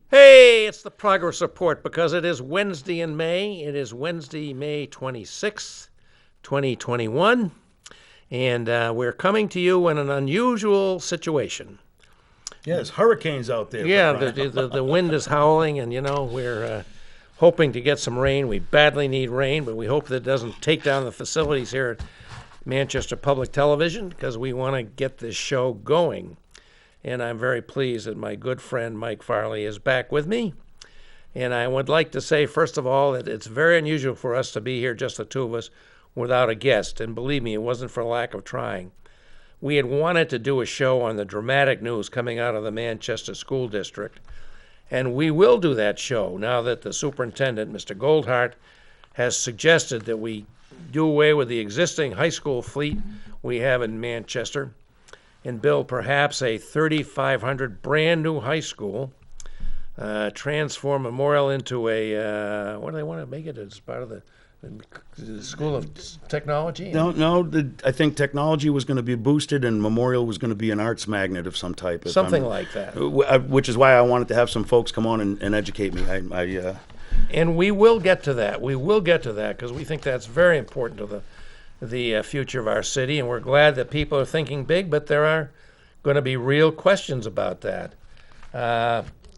Hey, it's the Progress Report because it is Wednesday in May. It is Wednesday, May 26th, 2021. And we're coming to you in an unusual situation. Yeah, there's hurricanes out there. Yeah, the wind is howling, and we're hoping to get some rain. We badly need rain, but we hope that it doesn't take down the facilities here at Manchester Public Television because we want to get this show going. And I'm very pleased that my good friend Mike Farley is back with me. And I would like to say, first of all, that it's very unusual for us to be here, just the two of us, without a guest. And believe me, it wasn't for lack of trying. We had wanted to do a show on the dramatic news coming out of the Manchester School District. And we will do that show now that the superintendent, Mr. Goldhart, has suggested that we do away with the existing high school fleet we have in Manchester and build perhaps a 3,500 brand new high school, transform Memorial into a, what do they want to make it as part of the School of Technology? No. I think technology was going to be boosted, and Memorial was going to be an arts magnet of some type. Something like that. Which is why I wanted to have some folks come on and educate me. And we will get to that. We will get to that because we think that's very important to the future of our city, and we're glad that people are thinking big, but there are going to be real questions about that.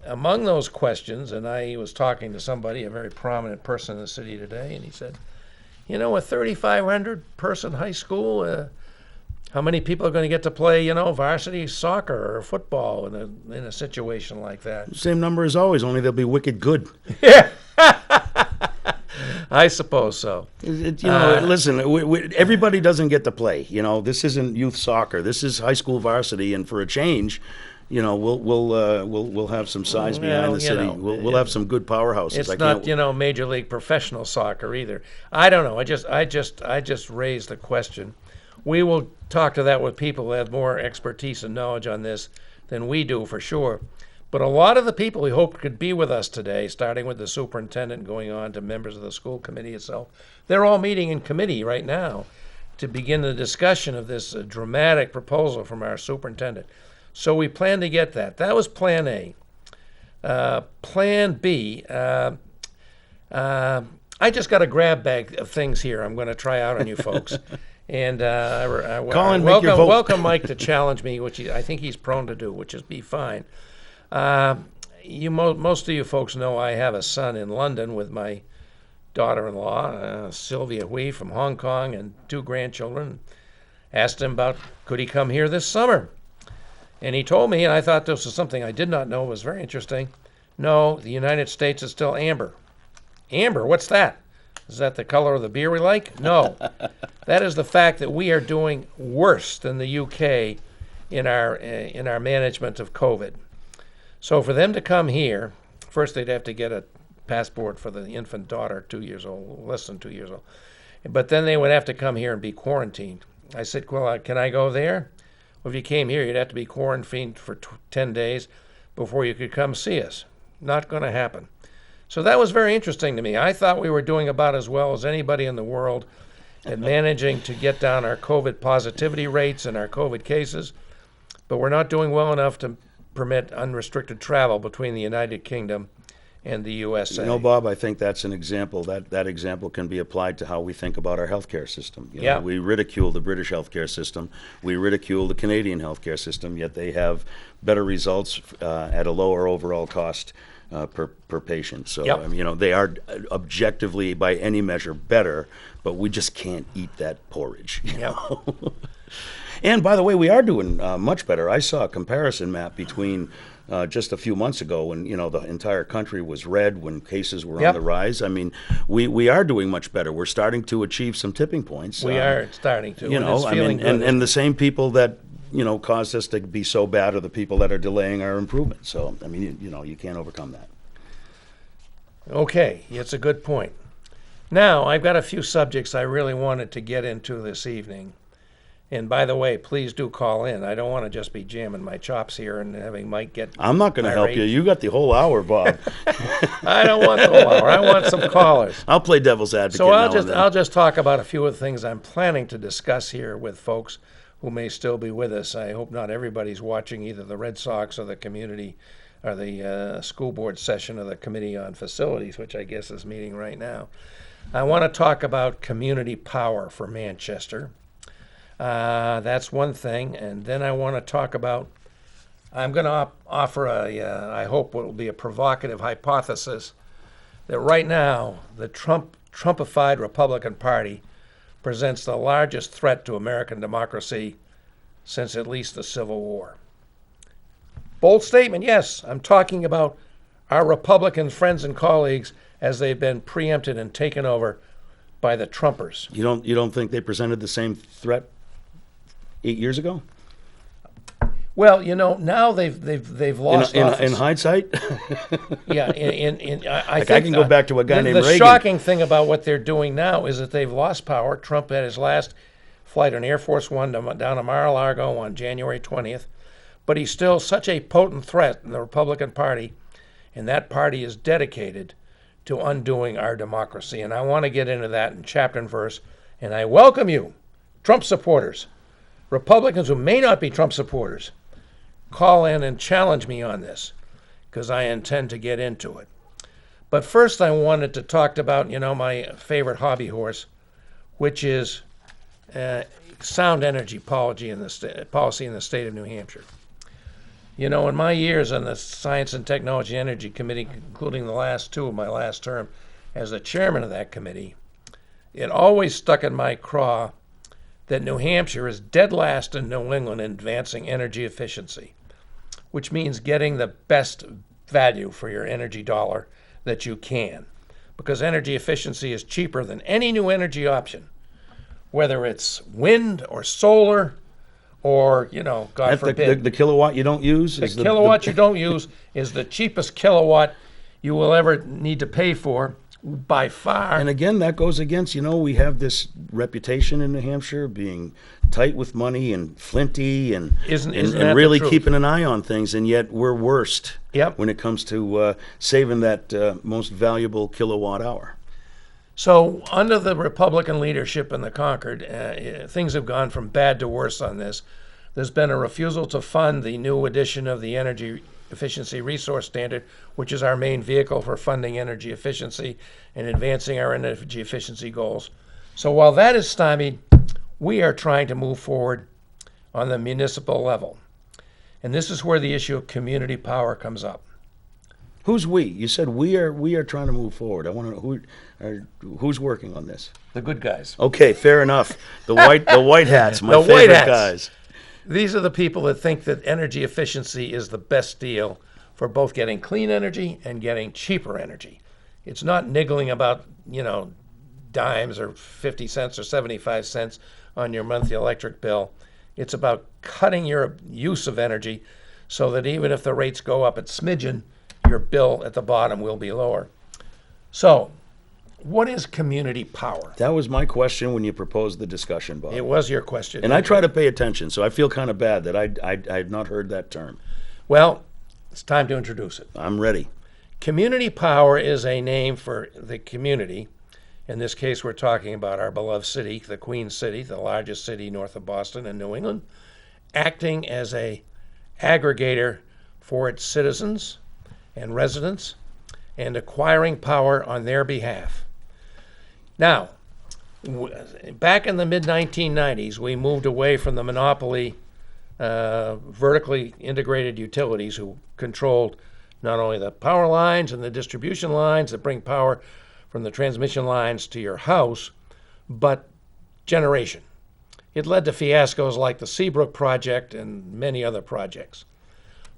Among those questions, and I was talking to somebody, a very prominent person in the city today, and he said, a 3,500 person high school, how many people are going to get to play, varsity soccer or football in a situation like that? Same number as always, only they'll be wicked good. Yeah. I suppose so. Listen, everybody doesn't get to play. This isn't youth soccer. This is high school varsity, and for a change, we'll have some size behind the city. We'll have some good powerhouses. It's not Major League professional soccer either. I don't know. I just raised the question. We will talk to that with people who have more expertise and knowledge on this than we do for sure. But a lot of the people we hope could be with us today, starting with the superintendent, going on to members of the school committee itself, they're all meeting in committee right now to begin the discussion of this dramatic proposal from our superintendent. So we plan to get that. That was Plan A. Plan B, I just got a grab bag of things here I'm going to try out on you folks. And welcome Mike to challenge me, which I think he's prone to do, which is be fine. Most of you folks know I have a son in London with my daughter-in-law, Sylvia Hui from Hong Kong, and two grandchildren. Asked him about could he come here this summer. And he told me, and I thought this was something I did not know was very interesting, no, the United States is still amber. Amber, what's that? Is that the color of the beer we like? No. That is the fact that we are doing worse than the UK in our management of COVID. So for them to come here, first they'd have to get a passport for the infant daughter, 2 years old, less than 2 years old. But then they would have to come here and be quarantined. I said, well, can I go there? Well, if you came here, you'd have to be quarantined for 10 days before you could come see us. Not going to happen. So that was very interesting to me. I thought we were doing about as well as anybody in the world at managing to get down our COVID positivity rates and our COVID cases, but we're not doing well enough to permit unrestricted travel between the United Kingdom and the USA. Bob, I think that's an example. That example can be applied to how we think about our healthcare system. We ridicule the British healthcare system. We ridicule the Canadian healthcare system, yet they have better results at a lower overall cost per patient. So, they are objectively, by any measure, better, but we just can't eat that porridge. And by the way, we are doing much better. I saw a comparison map between just a few months ago when the entire country was red, when cases were on the rise. I mean, we are doing much better. We're starting to achieve some tipping points. We are starting to. And the same people that caused us to be so bad are the people that are delaying our improvement. So you can't overcome that. Okay, it's a good point. Now I've got a few subjects I really wanted to get into this evening. And by the way, please do call in. I don't want to just be jamming my chops here and having Mike get I'm not going to help you. You got the whole hour, Bob. I don't want the whole hour. I want some callers. I'll play devil's advocate. So I'll just talk about a few of the things I'm planning to discuss here with folks who may still be with us. I hope not everybody's watching either the Red Sox or the community or the school board session of the Committee on Facilities, which I guess is meeting right now. I want to talk about community power for Manchester. That's one thing. And then I want to talk about, I'm going to offer I hope what will be a provocative hypothesis that right now the Trumpified Republican Party presents the largest threat to American democracy since at least the Civil War. Bold statement, yes. I'm talking about our Republican friends and colleagues as they've been preempted and taken over by the Trumpers. You don't think they presented the same threat 8 years ago? Well, now they've lost office. In hindsight? Yeah, I think I can go back to a guy named Reagan. The shocking thing about what they're doing now is that they've lost power. Trump had his last flight on Air Force One down to Mar-a-Lago on January 20th, but he's still such a potent threat in the Republican Party, and that party is dedicated to undoing our democracy. And I want to get into that in chapter and verse, and I welcome you, Trump supporters, Republicans who may not be Trump supporters. Call in and challenge me on this, because I intend to get into it. But first I wanted to talk about, my favorite hobby horse, which is sound energy policy in the state of New Hampshire. In my years on the Science and Technology Energy Committee, including the last two of my last term as the chairman of that committee, it always stuck in my craw that New Hampshire is dead last in New England in advancing energy efficiency, which means getting the best value for your energy dollar that you can, because energy efficiency is cheaper than any new energy option, whether it's wind or solar or, God forbid. The kilowatt you don't use? The kilowatt you don't use is the cheapest kilowatt you will ever need to pay for by far. And again, that goes against, we have this reputation in New Hampshire being tight with money and flinty and really keeping an eye on things, and yet we're worst when it comes to saving that most valuable kilowatt hour. So under the Republican leadership in the Concord, things have gone from bad to worse on this. There's been a refusal to fund the new edition of the Energy Efficiency Resource Standard, which is our main vehicle for funding energy efficiency and advancing our energy efficiency goals. So while that is stymied, we are trying to move forward on the municipal level. And this is where the issue of community power comes up. Who's we? You said we are trying to move forward. I want to know who's working on this. The good guys. Okay, fair enough. The white hats, my favorite guys. These are the people that think that energy efficiency is the best deal for both getting clean energy and getting cheaper energy. It's not niggling about, dimes or 50 cents or 75 cents on your monthly electric bill. It's about cutting your use of energy so that even if the rates go up a smidgen, your bill at the bottom will be lower. So, what is community power? That was my question when you proposed the discussion, Bob. It was your question. And I try to pay attention, so I feel kind of bad that I had not heard that term. Well, it's time to introduce it. I'm ready. Community power is a name for the community. In this case, we're talking about our beloved city, the Queen City, the largest city north of Boston in New England, acting as a aggregator for its citizens and residents and acquiring power on their behalf. Now, back in the mid-1990s, we moved away from the monopoly vertically integrated utilities who controlled not only the power lines and the distribution lines that bring power from the transmission lines to your house, but generation. It led to fiascos like the Seabrook project and many other projects.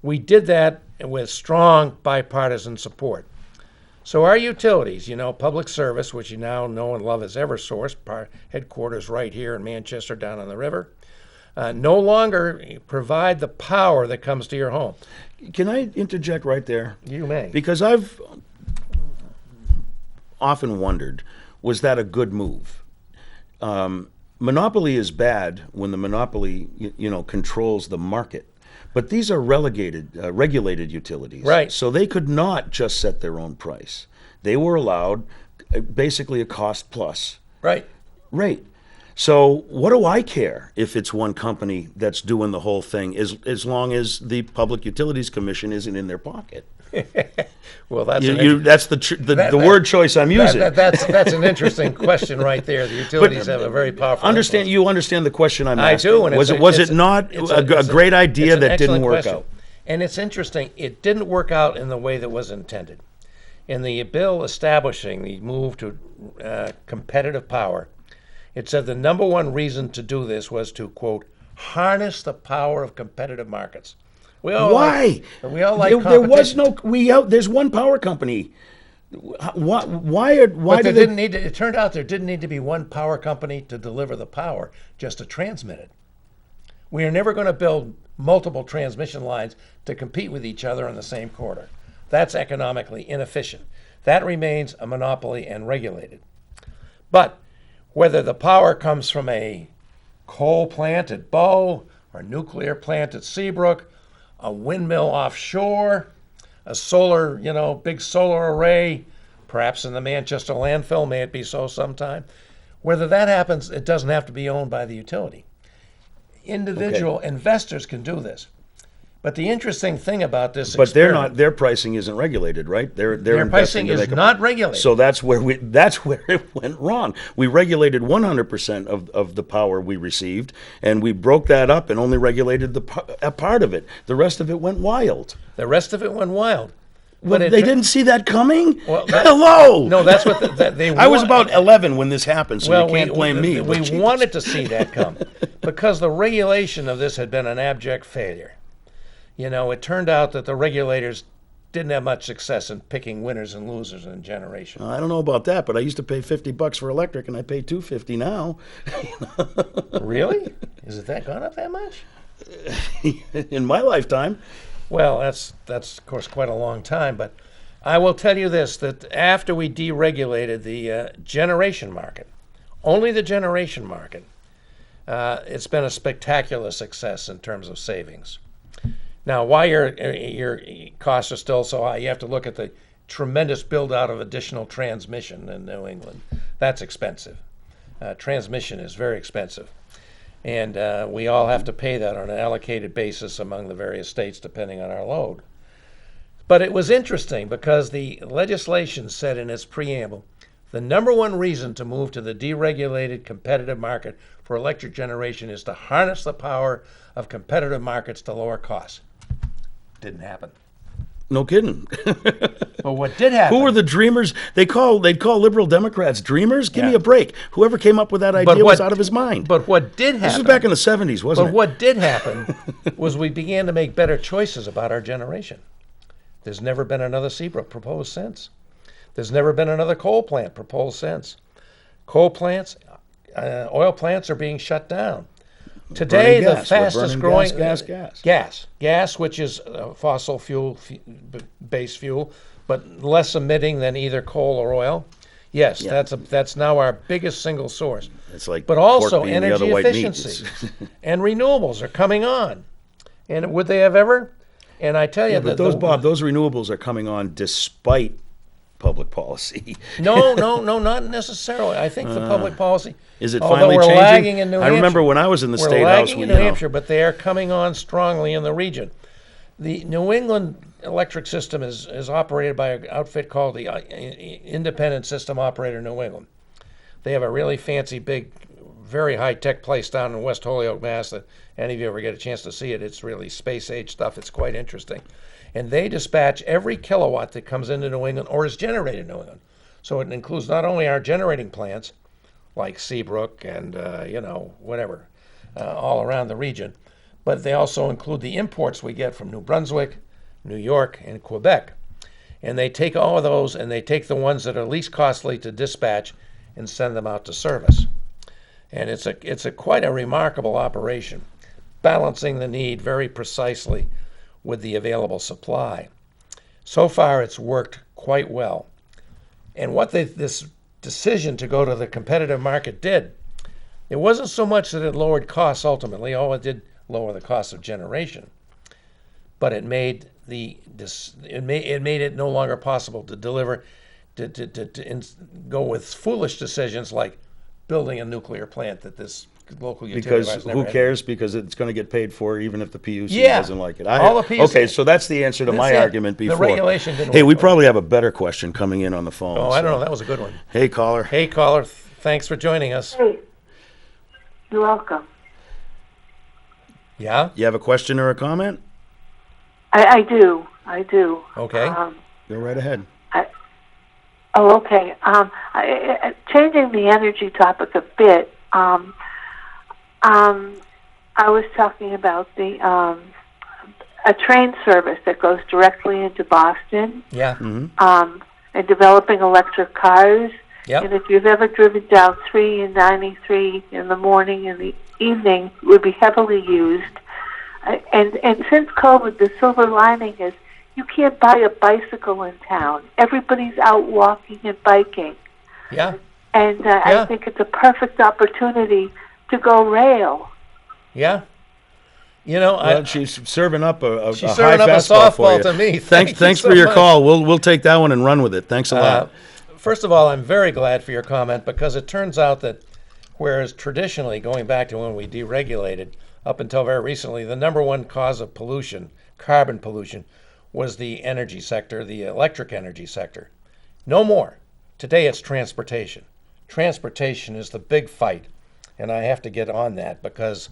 We did that with strong bipartisan support. So our utilities, public service, which you now know and love as Eversource, headquarters right here in Manchester down on the river, no longer provide the power that comes to your home. Can I interject right there? You may. Because I've often wondered, was that a good move? Monopoly is bad when the monopoly, controls the market. But these are regulated utilities. Right. So they could not just set their own price. They were allowed basically a cost plus Right. rate. So what do I care if it's one company that's doing the whole thing, as long as the Public Utilities Commission isn't in their pocket? Well, that's That's the word choice I'm using. That's an interesting question right there. The utilities have a very powerful Understand influence. You understand the question I'm I asking. do, and Was it not a great idea that didn't work out? And it's interesting. It didn't work out in the way that was intended. In the bill establishing the move to competitive power, it said the number one reason to do this was to, quote, harness the power of competitive markets. Why? We all like there was competition. there's one power company. Why But do they? it turned out there didn't need to be one power company to deliver the power, just to transmit it. We are never going to build multiple transmission lines to compete with each other in the same corridor. That's economically inefficient. That remains a monopoly and regulated. But whether the power comes from a coal plant at Bow, or a nuclear plant at Seabrook, a windmill offshore, a solar, big solar array, perhaps in the Manchester landfill, may it be so sometime. Whether that happens, it doesn't have to be owned by the utility. Individual investors can do this. But the interesting thing about this Their pricing isn't regulated, right? Their pricing is not regulated. So that's where it went wrong. We regulated 100% of the power we received, and we broke that up and only regulated a part of it. The rest of it went wild. But they didn't see that coming? Well, Hello! No, that's what they I was about 11 when this happened, so you can't blame me. We wanted to see that come because the regulation of this had been an abject failure. It turned out that the regulators didn't have much success in picking winners and losers in generation. I don't know about that, but I used to pay $50 for electric, and I pay $250 now. Really? Is it that gone up that much? In my lifetime. Well, that's of course quite a long time, but I will tell you this, that after we deregulated the generation market, only the generation market, it's been a spectacular success in terms of savings. Now, why your costs are still so high, you have to look at the tremendous build-out of additional transmission in New England. That's expensive. Transmission is very expensive. And we all have to pay that on an allocated basis among the various states depending on our load. But it was interesting because the legislation said in its preamble, the number one reason to move to the deregulated competitive market for electric generation is to harness the power of competitive markets to lower costs. Didn't happen. No kidding. But what did happen? Who were the dreamers? They'd call liberal Democrats dreamers? Give me a break. Whoever came up with that idea was out of his mind. But what did happen? This was back in the 70s, wasn't it? But what did happen was we began to make better choices about our generation. There's never been another Seabrook proposed since. There's never been another coal plant proposed since. Coal plants, oil plants are being shut down. Today, the fastest growing gas, which is fossil fuel based fuel, but less emitting than either coal or oil. Yes, that's now our biggest single source. It's like, but also being the energy other white efficiency and renewables are coming on. And would they have ever? And I tell you, but those renewables are coming on despite public policy. No, not necessarily. I think the public policy. Is it finally we're changing? Lagging in New Hampshire. I remember when I was in the state house. We're lagging in New Hampshire, but they are coming on strongly in the region. The New England electric system is operated by an outfit called the Independent System Operator New England. They have a really fancy, big, very high-tech place down in West Holyoke, Mass. That any of you ever get a chance to see it, it's really space-age stuff. It's quite interesting. And they dispatch every kilowatt that comes into New England or is generated in New England. So it includes not only our generating plants, like Seabrook and, whatever, all around the region, but they also include the imports we get from New Brunswick, New York, and Quebec. And they take all of those and they take the ones that are least costly to dispatch and send them out to service. And it's quite a remarkable operation, balancing the need very precisely with the available supply. So far, it's worked quite well. And what this decision to go to the competitive market did, it wasn't so much that it lowered costs ultimately. Oh, it did lower the cost of generation, but it made it no longer possible to deliver, to go with foolish decisions like building a nuclear plant that this local utility Because has never who had. cares? Because it's going to get paid for even if the PUC Yeah. doesn't like it. All the PUC Okay, so that's the answer to That's my it. argument The before. regulation didn't Hey, work we for it. probably have a better question coming in on the phone. Oh, I don't so- know. That was a good one. Hey, caller. Hey, caller. Thanks for joining us. Hey, you're welcome. Yeah? You have a question or a comment? I do. I do. Okay. Go right ahead. Okay. Changing the energy topic a bit. I was talking about the a train service that goes directly into Boston, Yeah. and developing electric cars. Yep. And if you've ever driven down 3 and 93 in the morning and the evening, it would be heavily used. And since COVID, the silver lining is you can't buy a bicycle in town. Everybody's out walking and biking. Yeah. And Yeah. I think it's a perfect opportunity to go rail. Yeah. You know, Well, she's serving up a she's high serving up a fastball for softball you. to me. Thanks you for so your much. call. We'll take that one and run with it. Thanks a lot. First of all, I'm very glad for your comment because it turns out that whereas traditionally, going back to when we deregulated, up until very recently, the number one cause of pollution, carbon pollution, was the energy sector, the electric energy sector. No more. Today it's transportation. Transportation is the big fight, and I have to get on that because,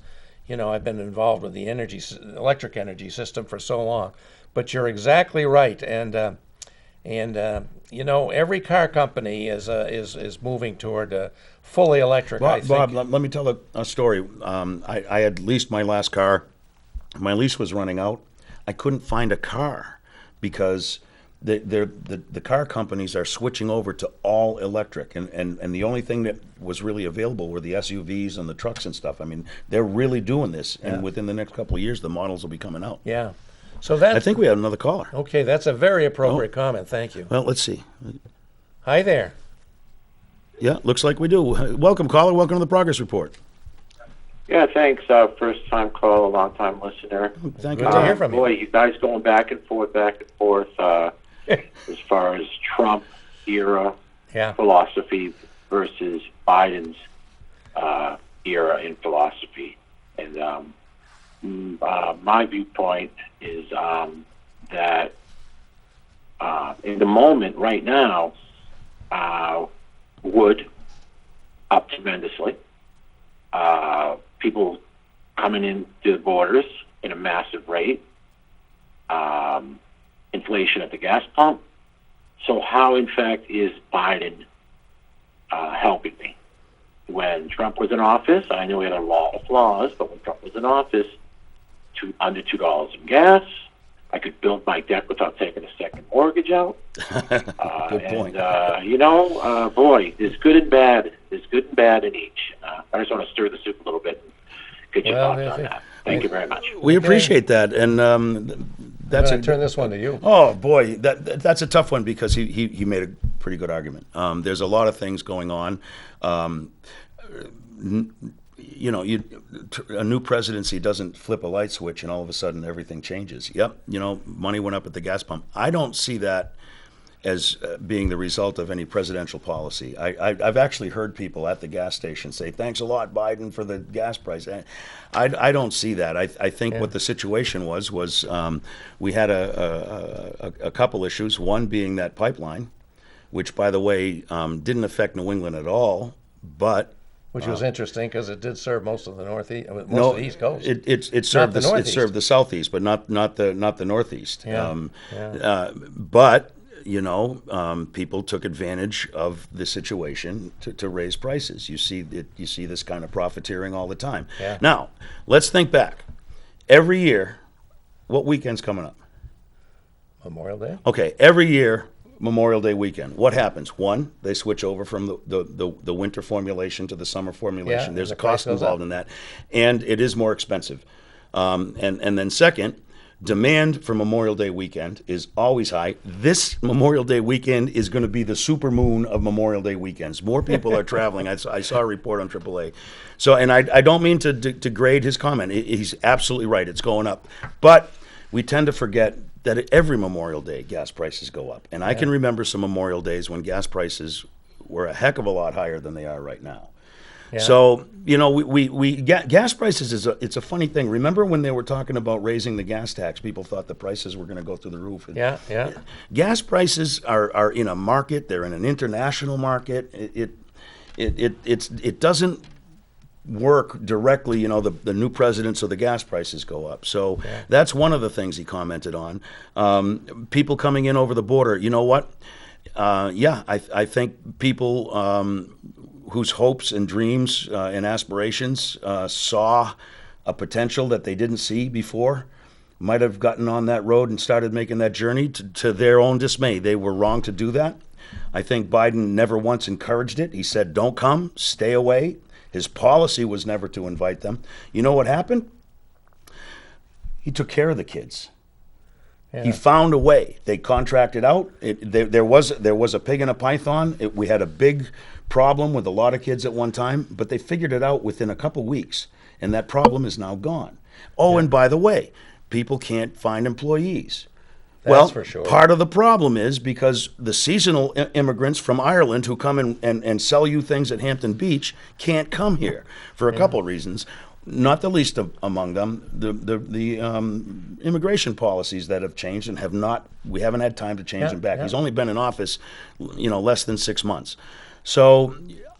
you know, I've been involved with the electric energy system for so long. But you're exactly right, and you know, every car company is moving toward fully electric. I Bob, think. let me tell a story. I had leased my last car. My lease was running out. I couldn't find a car because the car companies are switching over to all electric, and the only thing that was really available were the SUVs and the trucks and stuff. I mean, they're really doing this, and within the next couple of years, the models will be coming out. Yeah. So that's I think we have another caller. okay. That's a very appropriate comment. Thank you. Well, let's see. Hi there. Yeah, looks like we do. Welcome, caller. Welcome to the Progress Report. Yeah, thanks. First time call, a long time listener. Thank Good you. to hear from you. Boy, you guys going back and forth, as far as Trump era Yeah. philosophy versus Biden's era in philosophy. And my viewpoint is that in the moment right now, wood up tremendously. People coming into the borders in a massive rate. Inflation at the gas pump. So how, in fact, is Biden helping me? When Trump was in office, I know he had a lot of flaws, but when Trump was in office, under $2 in gas, I could build my deck without taking a second mortgage out. Good point. And, boy, there's good and bad. There's good and bad in each. I just want to stir the soup a little bit and get your Well, thoughts on that. Thank you very much. We appreciate that, and that's I'm gonna turn this one to you. Oh boy, that's a tough one because he made a pretty good argument. There's a lot of things going on. You know, a new presidency doesn't flip a light switch and all of a sudden everything changes. Yep, you know, money went up at the gas pump. I don't see that as being the result of any presidential policy. I've actually heard people at the gas station say, "Thanks a lot, Biden, for the gas price." I don't see that. I think what the situation was we had a couple issues. One being that pipeline, which, by the way, didn't affect New England at all, but Which was interesting because it did serve most of the Northeast, most no, of the East Coast. it served the it Northeast. served the Southeast, but not the Northeast. Yeah, But you know, people took advantage of the situation to raise prices. You see this kind of profiteering all the time. Yeah. Now, let's think back. Every year, what weekend's coming up? Memorial Day. Okay, every year, Memorial Day weekend. What happens? One, they switch over from the winter formulation to the summer formulation. Yeah, There's a the price cost goes involved up. in that, and it is more expensive. And then second, demand for Memorial Day weekend is always high. This Memorial Day weekend is going to be the super moon of Memorial Day weekends. More people are traveling. I saw a report on AAA. So, and I don't mean to degrade his comment. He's absolutely right. It's going up. But we tend to forget that every Memorial Day gas prices go up. And I can remember some Memorial Days when gas prices were a heck of a lot higher than they are right now. Yeah. So, gas prices it's a funny thing. Remember when they were talking about raising the gas tax, people thought the prices were going to go through the roof. Yeah. Gas prices are in a market, they're in an international market. It doesn't work directly, the new president, so the gas prices go up. So that's one of the things he commented on. People coming in over the border, you know what? I think people whose hopes and dreams and aspirations saw a potential that they didn't see before might have gotten on that road and started making that journey to their own dismay. They were wrong to do that. I think Biden never once encouraged it. He said, don't come, stay away. His policy was never to invite them. You know what happened? He took care of the kids. Yeah. He found a way. They contracted out. There was a pig in a python. We had a big problem with a lot of kids at one time, but they figured it out within a couple weeks, and that problem is now gone. Oh, and by the way, people can't find employees. That's for sure. Part of the problem is because the seasonal immigrants from Ireland who come in and sell you things at Hampton Beach can't come here for a couple of reasons. Not the least among them, the immigration policies that have changed and we haven't had time to change them back. Yeah. He's only been in office, less than 6 months. So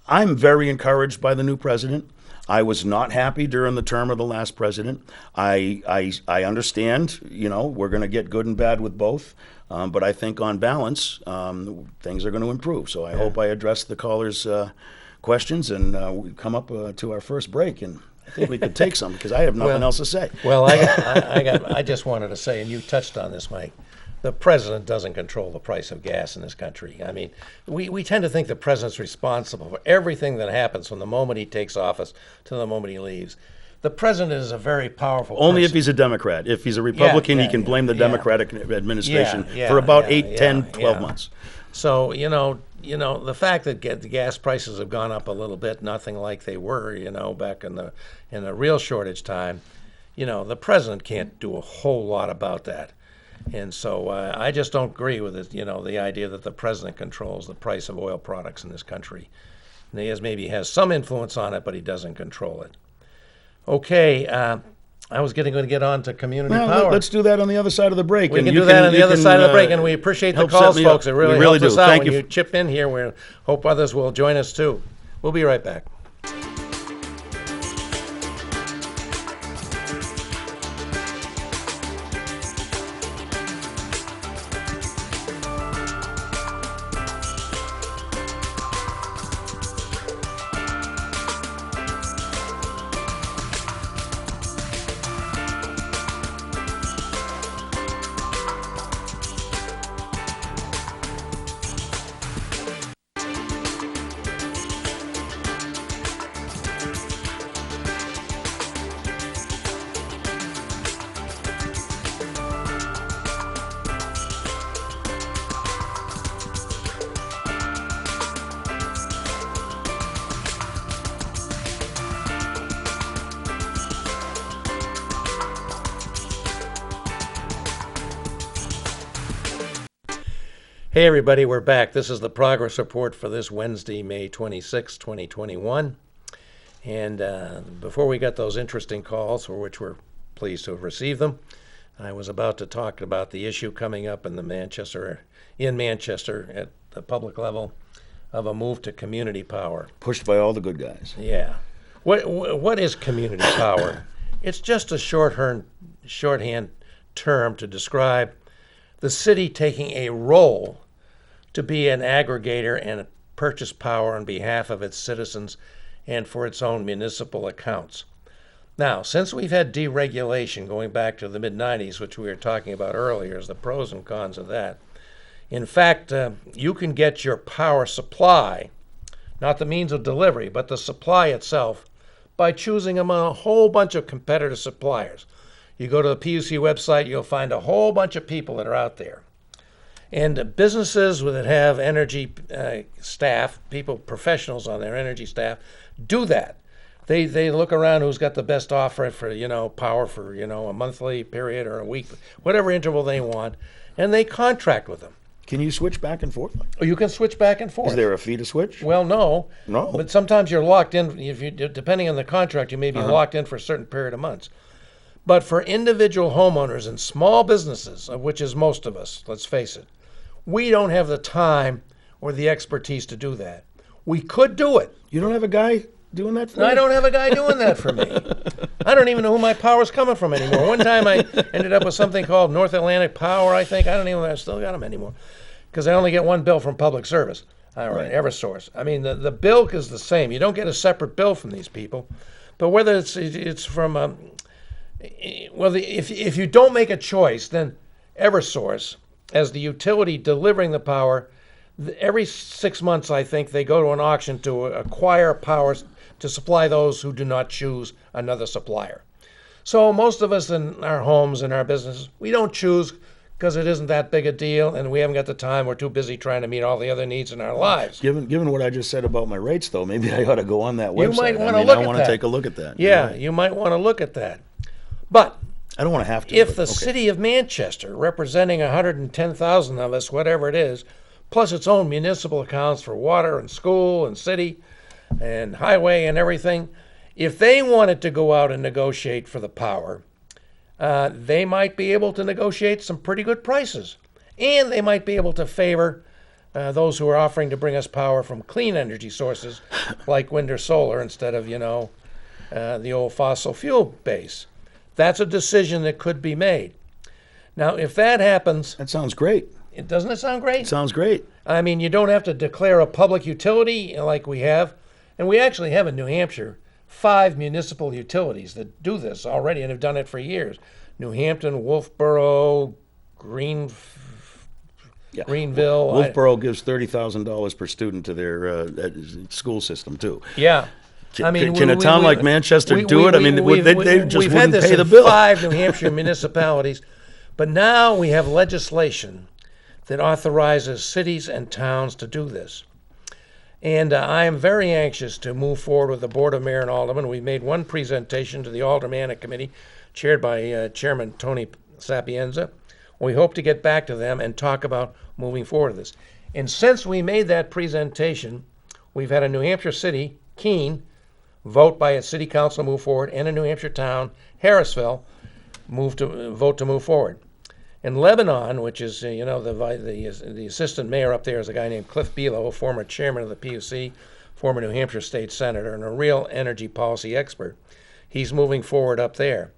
I'm very encouraged by the new president. I was not happy during the term of the last president. I understand, we're going to get good and bad with both. But I think on balance, things are going to improve. So I hope I addressed the callers' questions and we come up to our first break. And I think we could take some because I have nothing else to say. Well, I just wanted to say, and you touched on this, Mike, the president doesn't control the price of gas in this country. I mean, we tend to think the president's responsible for everything that happens from the moment he takes office to the moment he leaves. The president is a very powerful Only person. If he's a Democrat. If he's a Republican, he can blame the Democratic administration for about 12 months. So, the fact that the gas prices have gone up a little bit, nothing like they were, back in the real shortage time, the president can't do a whole lot about that. And so I just don't agree with it, the idea that the president controls the price of oil products in this country. And he maybe has some influence on it, but he doesn't control it. Okay, I was going to get on to community power. Let's do that on the other side of the break. We can do that on the other side of the break, and we appreciate the calls, folks. It really helps us out when you chip in here. We hope others will join us, too. We'll be right back. Hey everybody, we're back. This is the progress report for this Wednesday, May 26, 2021. And before we got those interesting calls, for which we're pleased to have received them, I was about to talk about the issue coming up in Manchester at the public level of a move to community power. Pushed by all the good guys. Yeah. What is community power? It's just a shorthand term to describe the city taking a role to be an aggregator and purchase power on behalf of its citizens and for its own municipal accounts. Now, since we've had deregulation going back to the mid-90s, which we were talking about earlier, as the pros and cons of that, in fact, you can get your power supply, not the means of delivery, but the supply itself, by choosing among a whole bunch of competitor suppliers. You go to the PUC website, you'll find a whole bunch of people that are out there. And businesses that have energy staff, professionals on their energy staff, do that. They look around who's got the best offer for, power for, a monthly period or a week, whatever interval they want, and they contract with them. Can you switch back and forth? You can switch back and forth. Is there a fee to switch? Well, no. No. But sometimes you're locked in. If you, depending on the contract, you may be locked in for a certain period of months. But for individual homeowners and small businesses, of which is most of us, let's face it, we don't have the time or the expertise to do that. We could do it. You don't have a guy doing that for you? I don't have a guy doing that for me. I don't even know who my power's coming from anymore. One time I ended up with something called North Atlantic Power, I think. I don't even know if I still got them anymore. Because I only get one bill from Public Service. All right, Eversource. I mean, the bill is the same. You don't get a separate bill from these people. But whether it's from, if you don't make a choice, then Eversource, as the utility delivering the power, every 6 months, I think, they go to an auction to acquire powers to supply those who do not choose another supplier. So most of us in our homes and our businesses, we don't choose because it isn't that big a deal, and we haven't got the time. We're too busy trying to meet all the other needs in our lives. Given what I just said about my rates, though, maybe I ought to go on that website. You might want to look I at that. I want to take a look at that. Yeah, you might want to look at that. But I don't want to have to. if but, the okay. city of Manchester, representing 110,000 of us, whatever it is, plus its own municipal accounts for water and school and city and highway and everything, if they wanted to go out and negotiate for the power, they might be able to negotiate some pretty good prices. And they might be able to favor those who are offering to bring us power from clean energy sources like wind or solar instead of, the old fossil fuel base. That's a decision that could be made. Now, if that happens, That sounds great. doesn't it sound great? Sounds great. I mean, you don't have to declare a public utility like we have. And we actually have in New Hampshire 5 municipal utilities that do this already and have done it for years. New Hampton, Wolfboro, Greenville. Wolfboro gives $30,000 per student to their school system too. Yeah. Can a town like Manchester do it? I mean, they just we've had wouldn't this pay the in bill. 5 New Hampshire municipalities, but now we have legislation that authorizes cities and towns to do this. And I am very anxious to move forward with the Board of Mayor and Aldermen. We made one presentation to the Aldermanic Committee, chaired by Chairman Tony Sapienza. We hope to get back to them and talk about moving forward with this. And since we made that presentation, we've had a New Hampshire city, Keene, vote by its city council to move forward, and a New Hampshire town, Harrisville, vote to move forward. In Lebanon, which is, the assistant mayor up there is a guy named Cliff Belo, former chairman of the PUC, former New Hampshire state senator, and a real energy policy expert. He's moving forward up there.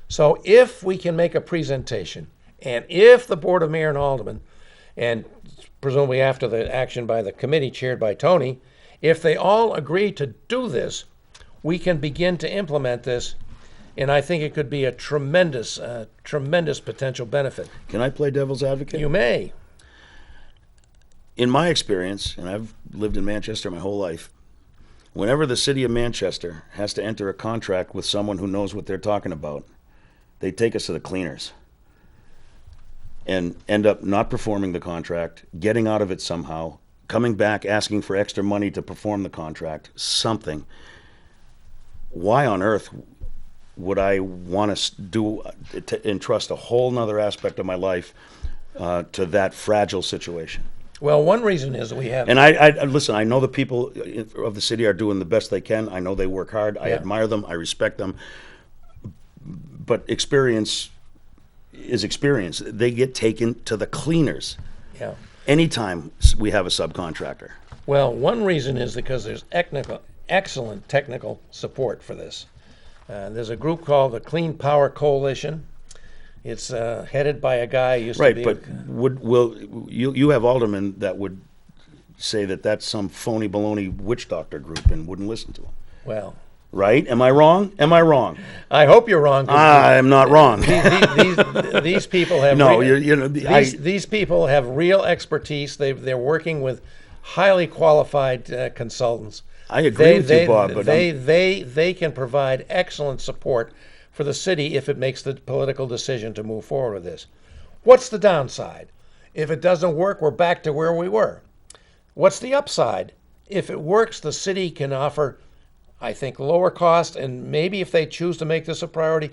So if we can make a presentation, and if the Board of Mayor and Aldermen, and presumably after the action by the committee chaired by Tony, if they all agree to do this, we can begin to implement this. And I think it could be a tremendous potential benefit. Can I play devil's advocate? You may. In my experience, and I've lived in Manchester my whole life, whenever the city of Manchester has to enter a contract with someone who knows what they're talking about, they take us to the cleaners and end up not performing the contract, getting out of it somehow, coming back asking for extra money to perform the contract, something. Why on earth would I want to entrust a whole nother aspect of my life to that fragile situation? Well, one reason is that we have... And I listen, I know the people of the city are doing the best they can. I know they work hard. I admire them. I respect them. But experience is experience. They get taken to the cleaners anytime we have a subcontractor. Well, one reason is because there's excellent technical support for this. There's a group called the Clean Power Coalition. It's headed by a guy who used to be... Right, but will you have aldermen that would say that that's some phony baloney witch doctor group and wouldn't listen to them? Well... Right? Am I wrong? Am I wrong? I hope you're wrong. I'm not wrong. These people have... No, these people have real expertise. They're working with highly qualified consultants. I agree with you, Bob, but they can provide excellent support for the city if it makes the political decision to move forward with this. What's the downside? If it doesn't work, we're back to where we were. What's the upside? If it works, the city can offer, I think, lower cost, and maybe if they choose to make this a priority,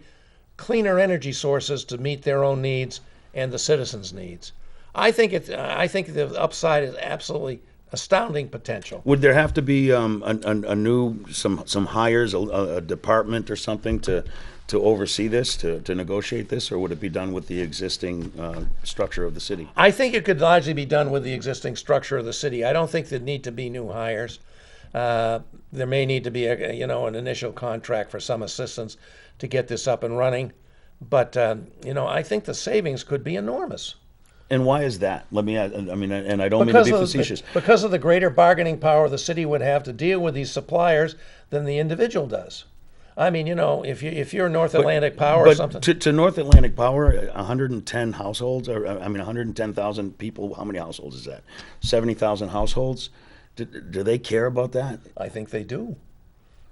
cleaner energy sources to meet their own needs and the citizens' needs. I think the upside is absolutely astounding potential. Would there have to be a new some hires, a department or something to oversee this, to negotiate this, or would it be done with the existing structure of the city? I think it could largely be done with the existing structure of the city. I don't think there need to be new hires. There may need to be an initial contract for some assistance to get this up and running, but I think the savings could be enormous. And why is that? Let me add, I mean, and I don't mean to be facetious. Because of the greater bargaining power the city would have to deal with these suppliers than the individual does. I mean, if you're North Atlantic Power or something. To North Atlantic Power, 110 households, or 110,000 people, how many households is that? 70,000 households? Do they care about that? I think they do.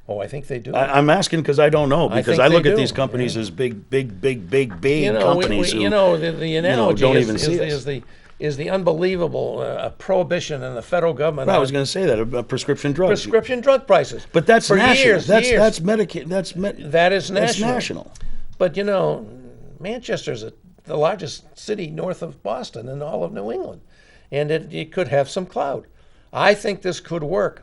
Oh, I think they do. I'm asking because I don't know, because I look at these companies as big companies who the analogy don't even see us. is the unbelievable prohibition in the federal government. Well, I was going to say that prescription drugs. Prescription drug prices. But that's for national. Years, that's years. Medicaid. That is national. That's national. But Manchester's the largest city north of Boston in all of New England, and it could have some clout. I think this could work,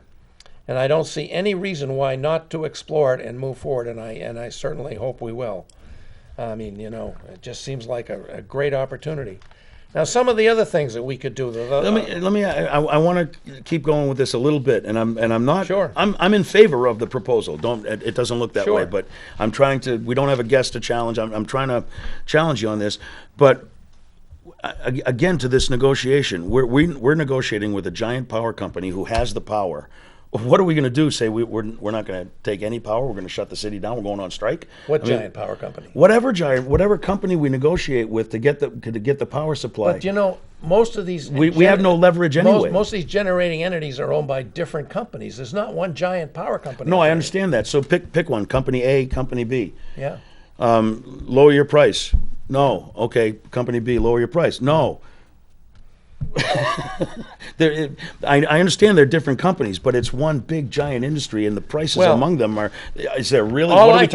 and I don't see any reason why not to explore it and move forward. And I certainly hope we will. I mean, it just seems like a great opportunity. Now, some of the other things that we could do. Let me. I want to keep going with this a little bit, and I'm not. Sure. I'm in favor of the proposal. It doesn't look that Sure. way, but I'm trying to. We don't have a guest to challenge. I'm trying to challenge you on this, but. Again, to this negotiation, we're negotiating with a giant power company who has the power. What are we going to do? Say we're not going to take any power. We're going to shut the city down. We're going on strike. Giant power company? Whatever company we negotiate with to get the power supply. But most of these we have no leverage anyway. Most of these generating entities are owned by different companies. There's not one giant power company. No, I understand that. So pick one. Company A, Company B. Yeah. Lower your price. No. Okay. Company B, lower your price. No. I understand they're different companies, but it's one big giant industry, and the prices among them are. Is there really? All I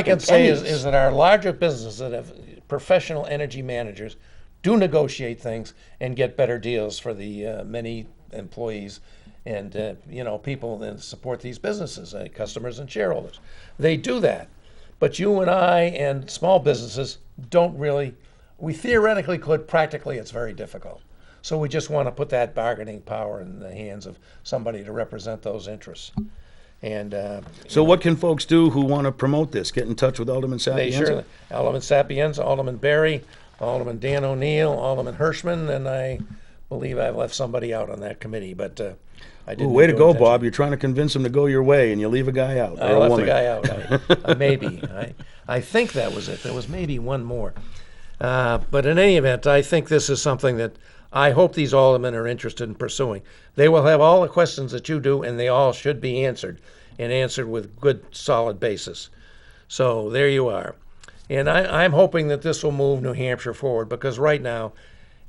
can say is that our larger businesses that have professional energy managers do negotiate things and get better deals for the many employees and people that support these businesses, customers and shareholders. They do that. But you and I and small businesses don't really. We theoretically could. Practically, it's very difficult. So we just want to put that bargaining power in the hands of somebody to represent those interests. And so, what can folks do who want to promote this? Get in touch with Alderman Sapienza. Alderman Sapienza, Alderman Berry, Alderman Dan O'Neill, Alderman Hirschman, and I believe I've left somebody out on that committee. But I didn't. Way to go, Bob! You're trying to convince him to go your way, and you leave a guy out. I left a guy out. Maybe. I think that was it. There was maybe one more. But in any event, I think this is something that I hope these aldermen are interested in pursuing. They will have all the questions that you do, and they all should be answered, and answered with good, solid basis. So there you are. And I'm hoping that this will move New Hampshire forward, because right now,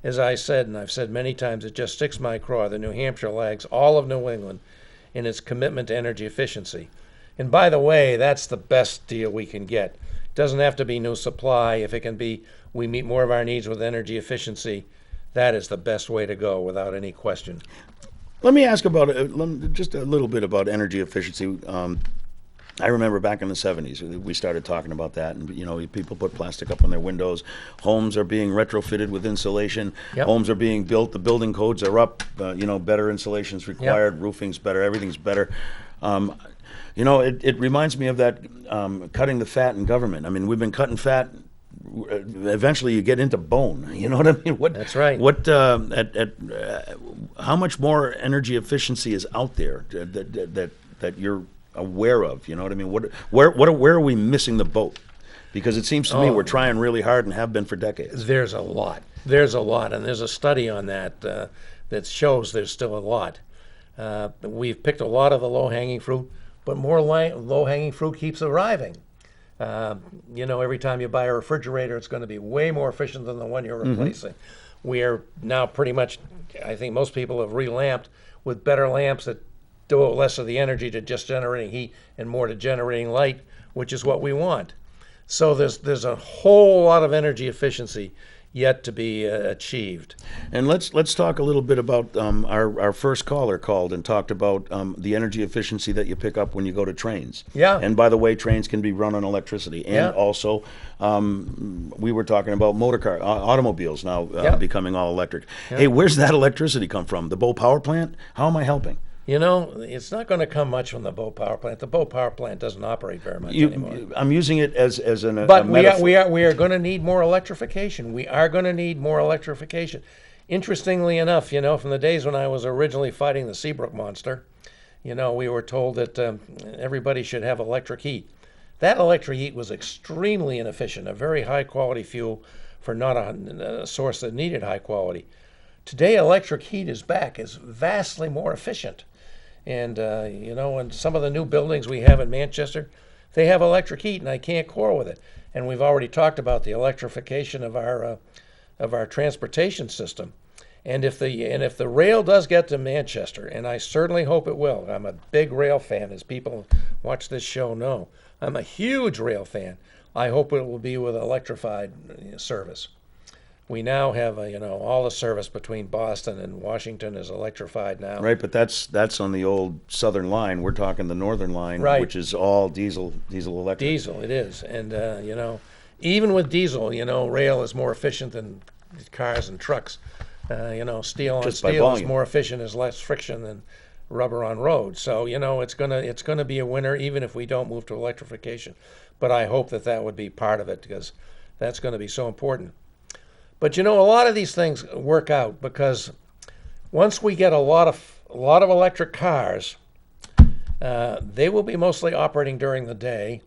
as I said, and I've said many times, it just sticks my craw that New Hampshire lags all of New England in its commitment to energy efficiency. And by the way, that's the best deal we can get. It doesn't have to be new supply. If it can be, we meet more of our needs with energy efficiency, that is the best way to go without any question. Let me ask about just a little bit about energy efficiency. I remember back in the 70s, we started talking about that, and people put plastic up on their windows. Homes are being retrofitted with insulation. Yep. Homes are being built. The building codes are up. Better insulation's required. Yep. Roofing's better. Everything's better. It reminds me of that cutting the fat in government. I mean, we've been cutting fat. Eventually, you get into bone. You know what I mean? That's right. How much more energy efficiency is out there that you're aware of? You know what I mean? Where are we missing the boat? Because it seems to me we're trying really hard and have been for decades. There's a lot, and there's a study on that that shows there's still a lot. We've picked a lot of the low-hanging fruit, but more low-hanging fruit keeps arriving. Every time you buy a refrigerator, it's going to be way more efficient than the one you're replacing. We are now pretty much, I think most people have relamped with better lamps that do less of the energy to just generating heat and more to generating light, which is what we want. So there's a whole lot of energy efficiency yet to be achieved. And let's talk a little bit about our first caller called and talked about the energy efficiency that you pick up when you go to trains. Yeah. And by the way, trains can be run on electricity. And Yeah. also, we were talking about automobiles now Yeah. becoming all electric. Hey, where's that electricity come from? The Bow Power Plant? How am I helping? You know, it's not going to come much from the Bow Power Plant. The Bow Power Plant doesn't operate very much anymore. I'm using it as a But metaphor. we are going to need more electrification. We are going to need more electrification. Interestingly enough, you know, from the days when I was originally fighting the Seabrook monster, you know, we were told that everybody should have electric heat. That electric heat was extremely inefficient, a very high quality fuel for not a source that needed high quality. Today, electric heat is back, is vastly more efficient. And, you know, in some of the new buildings we have in Manchester, they have electric heat, and I can't quarrel with it. And we've already talked about the electrification of our transportation system. And if the rail does get to Manchester, and I certainly hope it will, I'm a big rail fan, as people who watch this show know. I'm a huge rail fan. I hope it will be with electrified service. We now have, you know, all the service between Boston and Washington is electrified now. Right, but that's on the old Southern line. We're talking the Northern line, Right. which is all diesel electric. Diesel, it is. And, you know, even with diesel, you know, rail is more efficient than cars and trucks. You know, steel on Just by steel is volume. more efficient, is less friction than rubber on road. So, you know, it's gonna be a winner even if we don't move to electrification. But I hope that would be part of it, because that's going to be so important. But you know, a lot of these things work out, because once we get a lot of electric cars, they will be mostly operating during the day,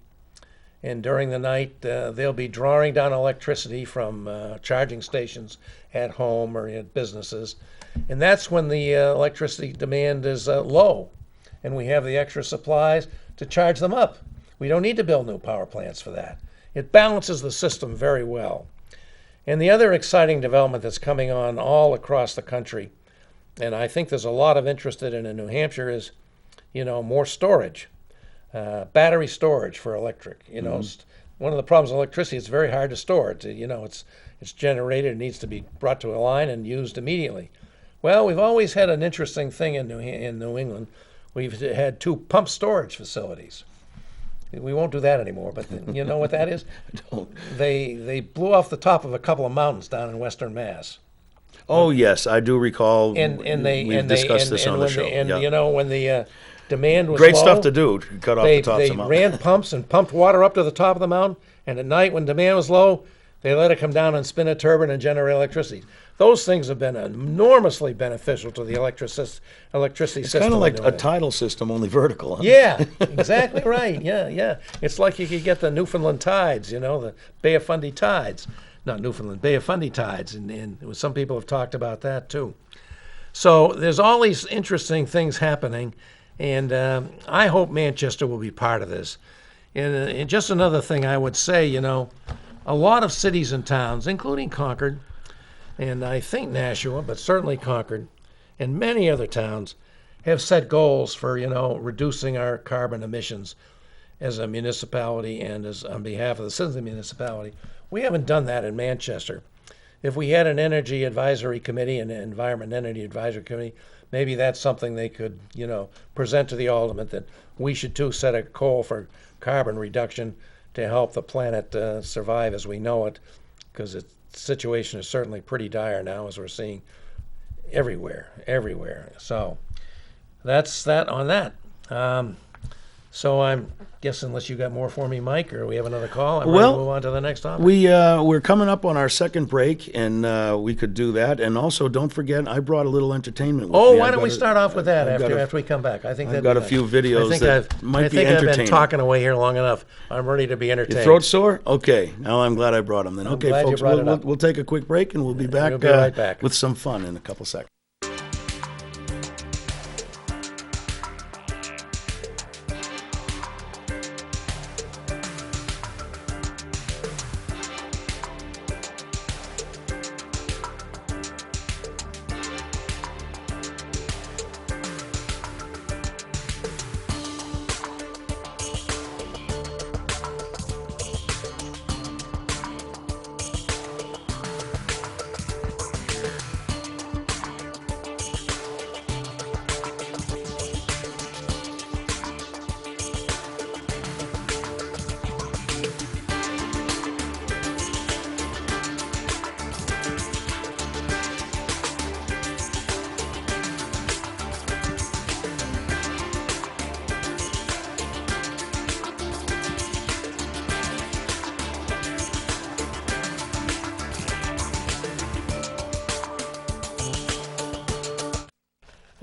and during the night they'll be drawing down electricity from charging stations at home or at businesses, and that's when the electricity demand is low, and we have the extra supplies to charge them up. We don't need to build new power plants for that. It balances the system very well. And the other exciting development that's coming on all across the country, and I think there's a lot of interest in New Hampshire, is, you know, more storage, battery storage for electric. You know, one of the problems with electricity, it's very hard to store it. You know, it's generated, it needs to be brought to a line and used immediately. Well, we've always had an interesting thing in New England. We've had 2 pump storage facilities. We won't do that anymore, but you know what that is? They blew off the top of a couple of mountains down in Western Mass. Oh yes, I do recall. We've discussed this on the show. And you know, when the demand was Great low, stuff to do. To cut off the tops they of mountains. ran pumps and pumped water up to the top of the mountain, and at night when demand was low, they let it come down and spin a turbine and generate electricity. Those things have been enormously beneficial to the electricity It's system. kind of like in New a England. tidal system, only vertical. Huh? Yeah, exactly right. Yeah. It's like you could get the Newfoundland tides, you know, the Bay of Fundy tides. Not Newfoundland, Bay of Fundy tides. And some people have talked about that too. So there's all these interesting things happening. And I hope Manchester will be part of this. And just another thing I would say, you know, a lot of cities and towns, including Concord, and I think Nashua, but certainly Concord, and many other towns, have set goals for, you know, reducing our carbon emissions as a municipality and as on behalf of the citizens of the municipality. We haven't done that in Manchester. If we had an energy advisory committee, an environment and energy advisory committee, maybe that's something they could, you know, present to the alderman, that we should too set a goal for carbon reduction to help the planet survive as we know it, because the situation is certainly pretty dire now, as we're seeing everywhere. So that's that on that. So I'm guessing, unless you got more for me, Mike, or we have another call, I'm ready to move on to the next topic. We're coming up on our second break, and we could do that. And also, don't forget, I brought a little entertainment with me. Oh, why I've don't got we a- start off with that I've got after we come back? I think I've that'd got be a few nice. videos I think that might be I've been entertaining. talking away here long enough. I'm ready to be entertained. Your throat sore? Okay, now I'm glad I brought them then. Okay, glad you folks, brought it up. we'll take a quick break, and we'll be back, We'll be right back. with some fun in a couple seconds.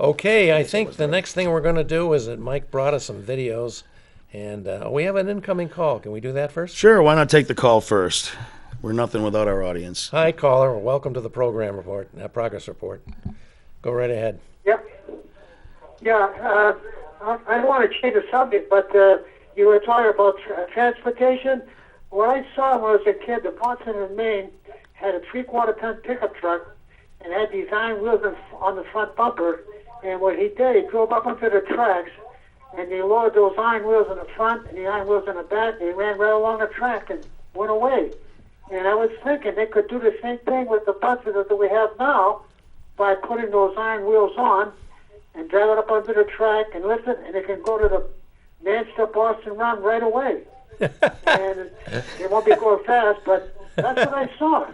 Okay, I think the next thing we're going to do is that Mike brought us some videos, and we have an incoming call. Can we do that first? Sure, why not take the call first? We're nothing without our audience. Hi, caller. Welcome to the program report, progress report. Go right ahead. Yep. Yeah, I don't want to change the subject, but you were talking about transportation. What I saw when I was a kid, the Boston in Maine had a 3/4-ton pickup truck and had these iron wheels on the front bumper. And what he did, he drove up onto the tracks, and he lowered those iron wheels in the front and the iron wheels in the back, and he ran right along the track and went away. And I was thinking they could do the same thing with the buses that we have now by putting those iron wheels on and drive it up onto the track and lift it, and they can go to the Manchester-Boston run right away. And it won't be going fast, but that's what I saw.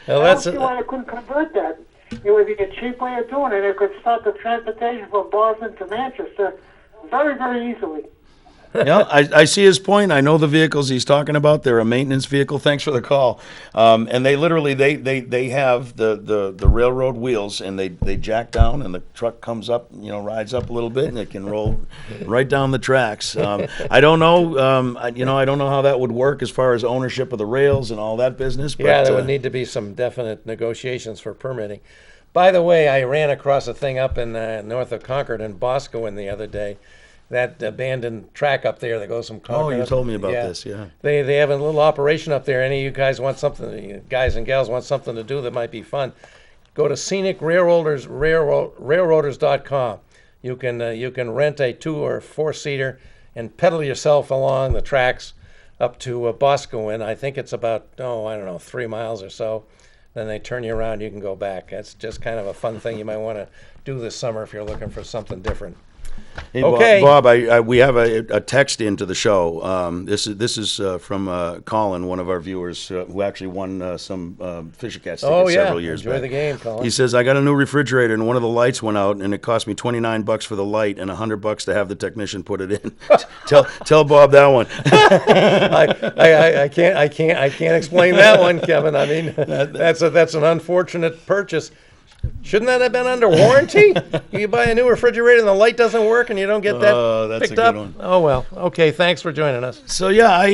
Well, I don't see why I couldn't convert that. It would be a cheap way of doing it. It could start the transportation from Boston to Manchester very, very easily. Yeah, I see his point. I know the vehicles he's talking about. They're a maintenance vehicle. Thanks for the call. And they literally they have the railroad wheels, and they jack down, and the truck comes up, rides up a little bit, and it can roll right down the tracks. I don't know, I don't know how that would work as far as ownership of the rails and all that business. But, yeah, there would need to be some definite negotiations for permitting. By the way, I ran across a thing up in north of Concord in Boscawen the other day. That abandoned track up there that goes from Concord. Oh, you told me about this, yeah. They have a little operation up there. Any of you guys want something, guys and gals want something to do that might be fun, go to scenicrailroaders.com. You can rent a 2 or 4-seater and pedal yourself along the tracks up to Boscawen. I think it's about, 3 miles or so. Then they turn you around, you can go back. That's just kind of a fun thing you might want to do this summer if you're looking for something different. Hey, Okay. Bob, we have a text into the show. This is from Colin, one of our viewers, who actually won some Fisher Cats tickets several years Enjoy back. the game, Colin. He says, I got a new refrigerator, and one of the lights went out, and it cost me $29 for the light and $100 to have the technician put it in. tell Bob that one. I can't explain that one, Kevin. I mean, that's an unfortunate purchase. Shouldn't that have been under warranty? You buy a new refrigerator and the light doesn't work and you don't get that that's picked a good up? one. Oh well. Okay. Thanks for joining us. So yeah, I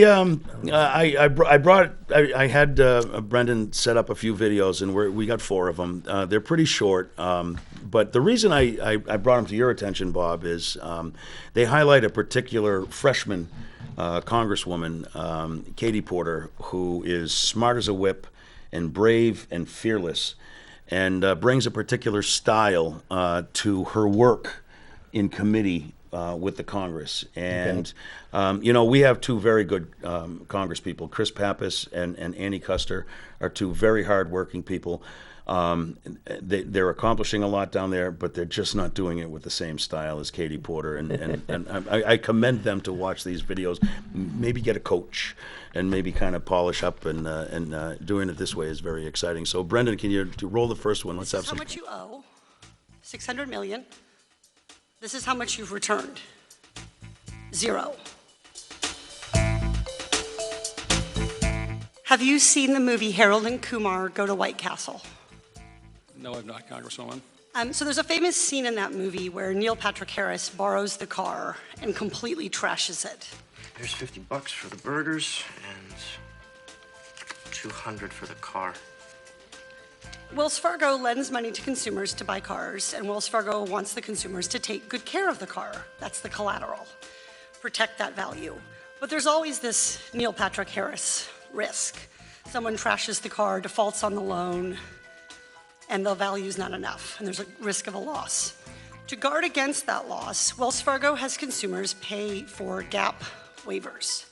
had Brendan set up a few videos, and we got 4 of them. They're pretty short, but the reason I brought them to your attention, Bob, is they highlight a particular freshman Congresswoman, Katie Porter, who is smart as a whip and brave and fearless, and brings a particular style to her work in committee with the Congress. And, we have 2 very good Congress people. Chris Pappas and Annie Custer are 2 very hard-working people. They're accomplishing a lot down there, but they're just not doing it with the same style as Katie Porter. And I commend them to watch these videos, maybe get a coach, and maybe kind of polish up, and doing it this way is very exciting. So, Brendan, can you roll the first one? Let's have some. How much you owe? $600 million. This is how much you've returned. 0. Have you seen the movie Harold and Kumar Go to White Castle? No, I've not, Congresswoman. So there's a famous scene in that movie where Neil Patrick Harris borrows the car and completely trashes it. Here's $50 for the burgers and $200 for the car. Wells Fargo lends money to consumers to buy cars, and Wells Fargo wants the consumers to take good care of the car. That's the collateral. Protect that value. But there's always this Neil Patrick Harris risk. Someone trashes the car, defaults on the loan, and the value's not enough, and there's a risk of a loss. To guard against that loss, Wells Fargo has consumers pay for GAP waivers.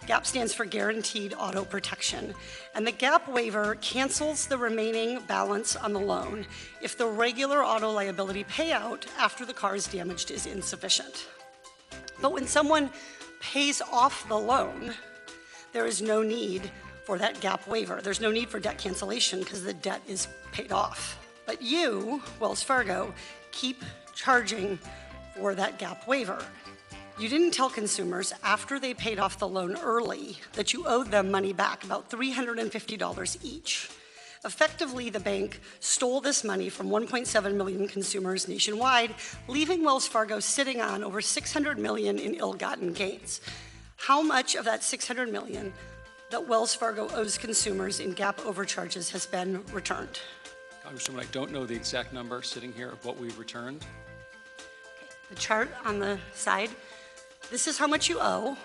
GAP stands for Guaranteed Auto Protection, and the GAP waiver cancels the remaining balance on the loan if the regular auto liability payout after the car is damaged is insufficient. But when someone pays off the loan, there is no need for that GAP waiver. There's no need for debt cancellation because the debt is paid off. But you, Wells Fargo, keep charging for that GAP waiver. You didn't tell consumers after they paid off the loan early that you owed them money back, about $350 each. Effectively, the bank stole this money from 1.7 million consumers nationwide, leaving Wells Fargo sitting on over $600 million in ill-gotten gains. How much of that $600 million that Wells Fargo owes consumers in gap overcharges has been returned? Congresswoman, I don't know the exact number sitting here of what we've returned. The chart on the side, this is how much you owe,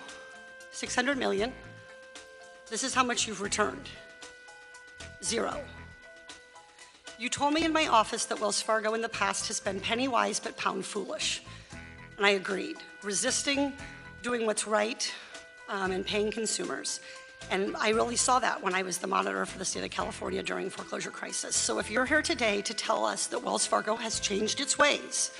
$600 million. This is how much you've returned. 0. You told me in my office that Wells Fargo in the past has been penny wise but pound foolish. And I agreed, resisting doing what's right and paying consumers. And I really saw that when I was the monitor for the state of California during foreclosure crisis. So if you're here today to tell us that Wells Fargo has changed its ways,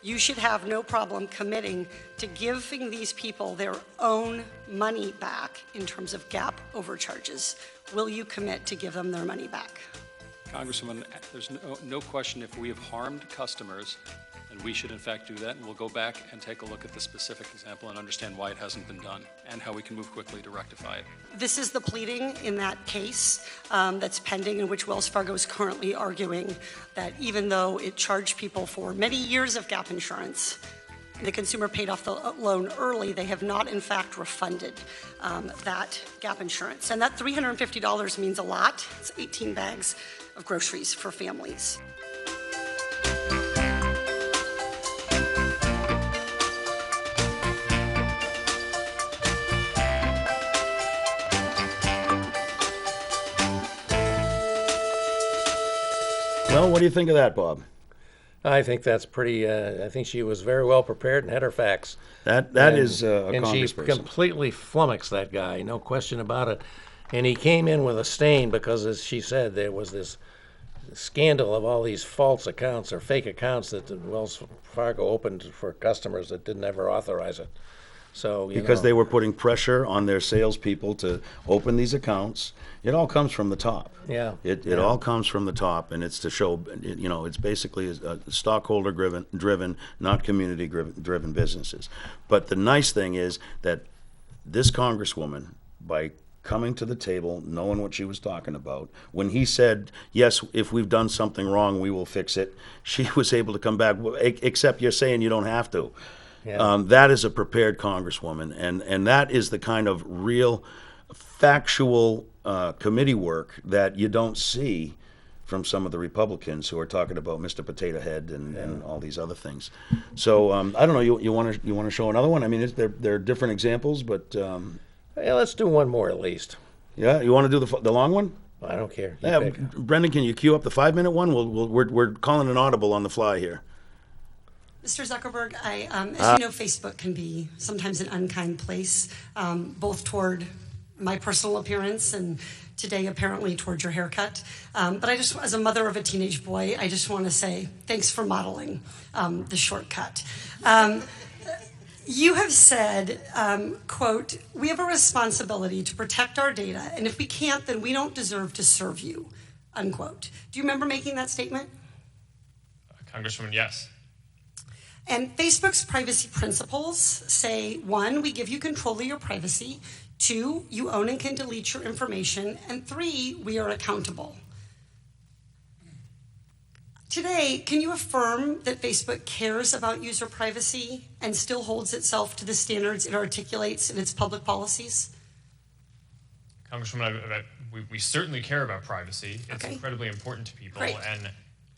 you should have no problem committing to giving these people their own money back in terms of gap overcharges. Will you commit to give them their money back? Congresswoman, there's no question if we have harmed customers, and we should in fact do that, and we'll go back and take a look at the specific example and understand why it hasn't been done and how we can move quickly to rectify it. This is the pleading in that case that's pending, in which Wells Fargo is currently arguing that even though it charged people for many years of gap insurance, the consumer paid off the loan early, they have not in fact refunded that gap insurance. And that $350 means a lot. It's 18 bags of groceries for families. Well, what do you think of that, Bob? I think that's pretty, I think she was very well prepared and had her facts. That is a And she congressperson. completely flummoxed that guy, no question about it. And he came in with a stain because, as she said, there was this scandal of all these false accounts or fake accounts that Wells Fargo opened for customers that didn't ever authorize it. So, Because they were putting pressure on their salespeople to open these accounts. It all comes from the top. Yeah. It all comes from the top, and it's to show, it's basically stockholder driven, not community driven businesses. But the nice thing is that this congresswoman, by coming to the table, knowing what she was talking about, when he said, yes, if we've done something wrong, we will fix it, she was able to come back, except you're saying you don't have to. Yeah. That is a prepared congresswoman, and that is the kind of real factual committee work that you don't see from some of the Republicans who are talking about Mr. Potato Head and all these other things. So I don't know. You want to show another one? I mean, there are different examples, but Yeah, let's do one more at least. yeah, you want to do the long one? I don't care. You Yeah, pick. Brendan, can you cue up the 5-minute one? We're calling an audible on the fly here. Mr. Zuckerberg, as you know, Facebook can be sometimes an unkind place, both toward my personal appearance and today apparently toward your haircut. But I just, as a mother of a teenage boy, I just want to say thanks for modeling the shortcut. You have said, quote, we have a responsibility to protect our data, and if we can't, then we don't deserve to serve you, unquote. Do you remember making that statement? Congresswoman, yes. And Facebook's privacy principles say, 1, we give you control of your privacy. 2, you own and can delete your information. And 3, we are accountable. Today, can you affirm that Facebook cares about user privacy and still holds itself to the standards it articulates in its public policies? Congresswoman, we certainly care about privacy. It's incredibly important to people. Great.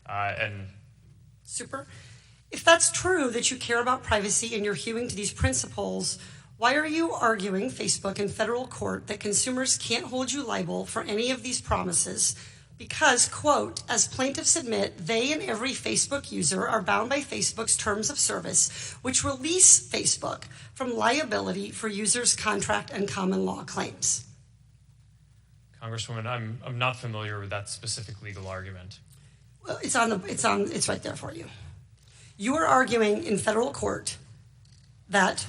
And Super. If that's true, that you care about privacy and you're hewing to these principles, why are you arguing, Facebook, in federal court that consumers can't hold you liable for any of these promises because, quote, as plaintiffs admit, they and every Facebook user are bound by Facebook's terms of service, which release Facebook from liability for users' contract and common law claims? Congresswoman, I'm not familiar with that specific legal argument. Well, it's right there for you. You are arguing in federal court that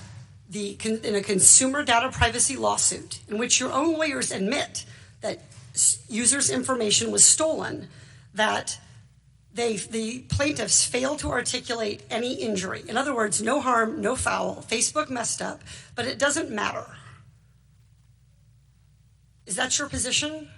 in a consumer data privacy lawsuit in which your own lawyers admit that users' information was stolen, that the plaintiffs failed to articulate any injury. In other words, no harm, no foul. Facebook messed up, but it doesn't matter. Is that your position?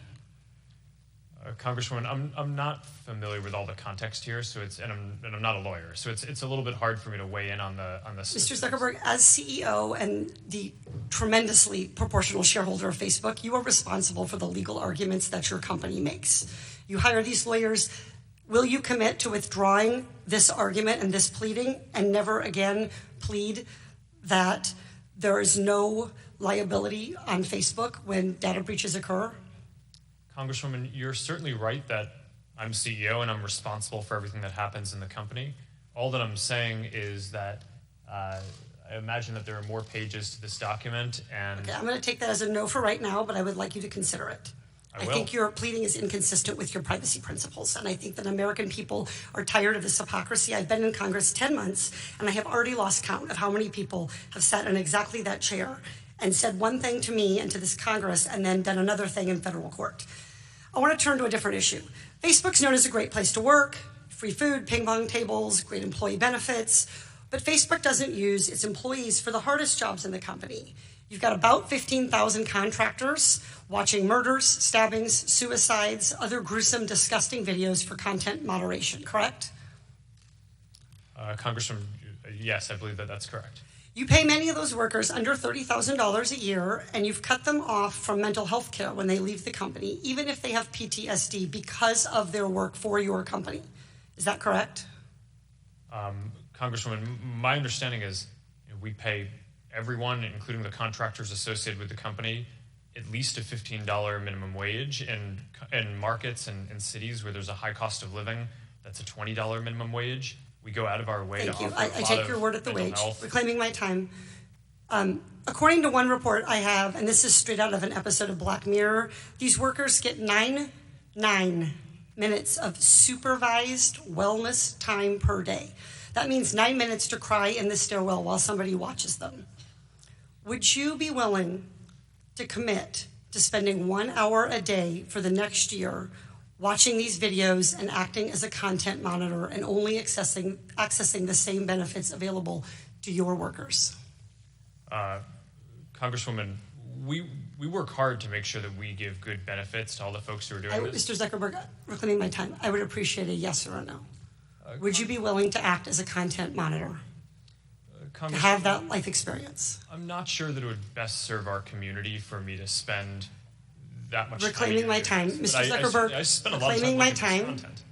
Congresswoman, I'm not familiar with all the context here, so and I'm not a lawyer, so it's a little bit hard for me to weigh in on this. Mr. Zuckerberg, as CEO and the tremendously proportional shareholder of Facebook, you are responsible for the legal arguments that your company makes. You hire these lawyers. Will you commit to withdrawing this argument and this pleading and never again plead that there is no liability on Facebook when data breaches occur? Congresswoman, you're certainly right that I'm CEO and I'm responsible for everything that happens in the company. All that I'm saying is that I imagine that there are more pages to this document, and Okay, I'm going to take that as a no for right now, but I would like you to consider it. I think your pleading is inconsistent with your privacy principles, and I think that American people are tired of this hypocrisy. I've been in Congress 10 months, and I have already lost count of how many people have sat in exactly that chair and said one thing to me and to this Congress and then done another thing in federal court. I want to turn to a different issue. Facebook's known as a great place to work, free food, ping pong tables, great employee benefits, but Facebook doesn't use its employees for the hardest jobs in the company. You've got about 15,000 contractors watching murders, stabbings, suicides, other gruesome, disgusting videos for content moderation, correct? Congressman, yes, I believe that that's correct. You pay many of those workers under $30,000 a year, and you've cut them off from mental health care when they leave the company, even if they have PTSD because of their work for your company. Is that correct? Congresswoman, my understanding is we pay everyone, including the contractors associated with the company, at least a $15 minimum wage. In markets and in cities where there's a high cost of living, that's a $20 minimum wage. We go out of our way Thank to you. offer I take your word at the wage. Reclaiming my time. According to one report I have, and this is straight out of an episode of Black Mirror, these workers get 9 minutes of supervised wellness time per day. That means 9 minutes to cry in the stairwell while somebody watches them. Would you be willing to commit to spending 1 hour a day for the next year watching these videos and acting as a content monitor and only accessing the same benefits available to your workers? Congresswoman, we work hard to make sure that we give good benefits to all the folks who are doing this. Mr. Zuckerberg, reclaiming my time, I would appreciate a yes or a no. Would you be willing to act as a content monitor? To have that life experience? I'm not sure that it would best serve our community for me to spend that much reclaiming my time. Mr. Zuckerberg, I spend a lot of time my looking at this time. content.